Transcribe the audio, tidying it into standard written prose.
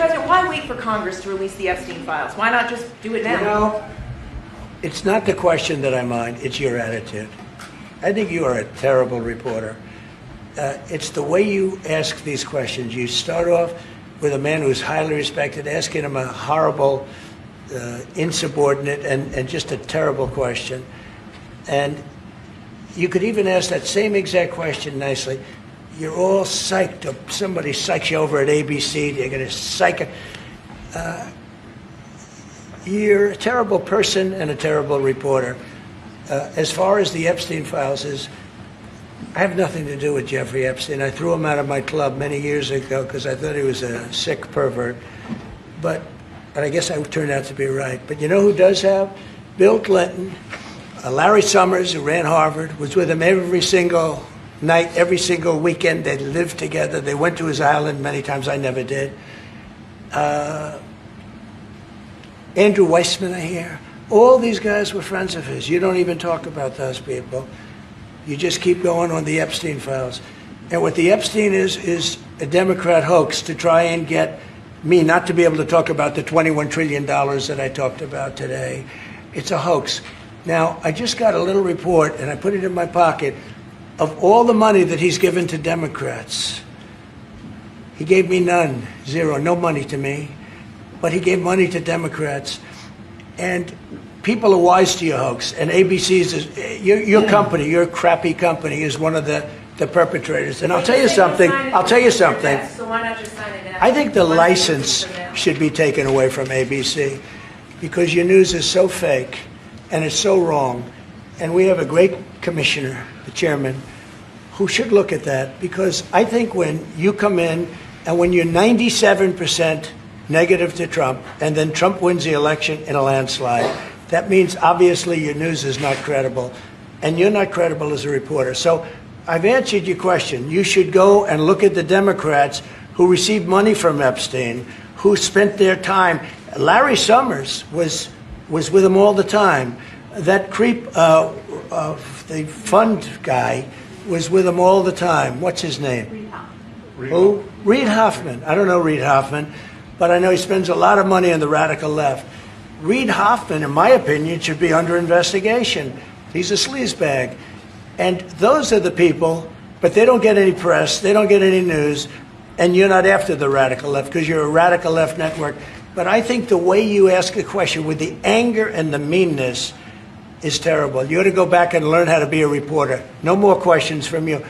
President, why wait for Congress to release the Epstein files? Why not just do it now? You know, it's not the question that I mind, it's your attitude. I think you are a terrible reporter. It's the way you ask these questions. You start off with a man who's highly respected, asking him a horrible, insubordinate, and just a terrible question. And you could even ask that same exact question nicely. You're all psyched up. Somebody psychs you over at ABC. They're going to psych it. You're a terrible person and a terrible reporter. As far as the Epstein files is, I have nothing to do with Jeffrey Epstein. I threw him out of my club many years ago because I thought he was a sick pervert. And I guess I turned out to be right. But you know who does have? Bill Clinton, Larry Summers, who ran Harvard, was with him every single night, every single weekend. They lived together. They went to his island many times. I never did. Andrew Weissman, I hear. All these guys were friends of his. You don't even talk about those people. You just keep going on the Epstein files. And what the Epstein is a Democrat hoax to try and get me not to be able to talk about the $21 trillion that I talked about today. It's a hoax. Now, I just got a little report, and I put it in my pocket, of all the money that he's given to Democrats. He gave me none, zero, no money to me. But he gave money to Democrats. And people are wise to your hoax. And ABC's, your company, your crappy company, is one of the perpetrators. And I'll tell you something. So why not just sign it now? I think the license should be taken away from ABC because your news is so fake and it's so wrong. And we have a great commissioner, the chairman, who should look at that, because I think when you come in and when you're 97% negative to Trump and then Trump wins the election in a landslide, that means obviously your news is not credible and you're not credible as a reporter. So I've answered your question. You should go and look at the Democrats who received money from Epstein, who spent their time. Larry Summers was with him all the time. That creep of the fund guy was with him all the time. What's his name? Who? Reid Hoffman. I don't know Reid Hoffman, but I know he spends a lot of money on the radical left. Reid Hoffman, in my opinion, should be under investigation. He's a sleazebag. And those are the people, but they don't get any press, they don't get any news, and you're not after the radical left because you're a radical left network. But I think the way you ask a question with the anger and the meanness is terrible. You ought to go back and learn how to be a reporter. No more questions from you.